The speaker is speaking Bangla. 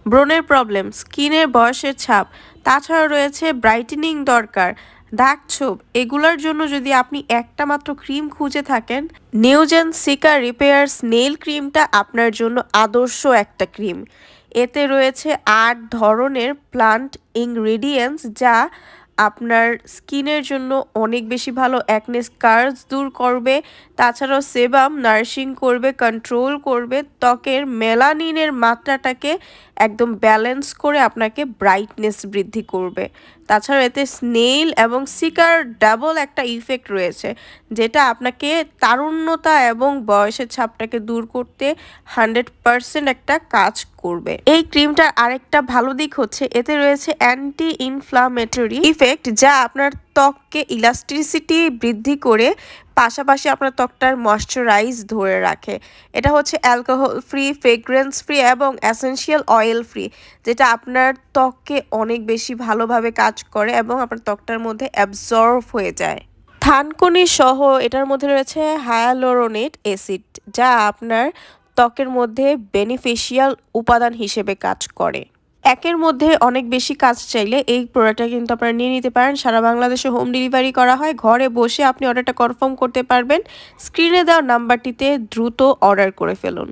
ব্রণের প্রবলেম, স্কিনের বয়সের ছাপ, তাছাড়া রয়েছে ব্রাইটেনিং দরকার, দাগ ছোপ, এগুলোর জন্য যদি আপনি একটা মাত্র ক্রিম খুঁজে থাকেন, নিউজেন সিকা রিপেয়ার্স নেইল ক্রিমটা আপনার জন্য আদর্শ একটা ক্রিম। এতে রয়েছে ৮ ধরনের প্লান্ট ইনগ্রেডিয়েন্টস যা আপনার স্কিনের জন্য অনেক বেশি ভালো, অ্যাকনে স্কার্স দূর করবে, তাছাড়াও সেবাম নারিশিং করবে, কন্ট্রোল করবে, ত্বকের মেলানিনের মাত্রাটাকে একদম ব্যালেন্স করে আপনাকে ব্রাইটনেস বৃদ্ধি করবে। তাছাড়া এতে স্নেইল এবং সিকার ডাবল একটা ইফেক্ট রয়েছে, যেটা আপনাকে তারুণ্যতা এবং বয়সের ছাপটাকে দূর করতে 100% একটা কাজ করবে। এই ক্রিমটার আরেকটা ভালো দিক হচ্ছে এতে রয়েছে অ্যান্টি ইনফ্লামেটরি ইফেক্ট, যা আপনার ত্বককে ইলাস্টিসিটি বৃদ্ধি করে পাশাপাশি আপনার ত্বকটার ময়শ্চারাইজ ধরে রাখে। এটা হচ্ছে অ্যালকোহল ফ্রি, ফ্রেগ্রেন্স ফ্রি এবং এসেনশিয়াল অয়েল ফ্রি, যেটা আপনার ত্বককে অনেক বেশি ভালোভাবে কাজ করে এবং আপনার ত্বকটার মধ্যে অ্যাবজর্ব হয়ে যায়। থানকুনি সহ এটার মধ্যে রয়েছে হায়ালুরোনিক অ্যাসিড, যা আপনার ত্বকের মধ্যে বেনিফিশিয়াল উপাদান হিসেবে কাজ করে। একের মধ্যে অনেক বেশি কাজ চাইলে এই প্রোডাক্টটা কিন্তু আপনারা নিয়ে নিতে পারেন। সারা বাংলাদেশে হোম ডেলিভারি করা হয়। ঘরে বসে আপনি অর্ডারটা কনফার্ম করতে পারবেন। স্ক্রিনে দেওয়া নাম্বারটিতে দ্রুত অর্ডার করে ফেলুন।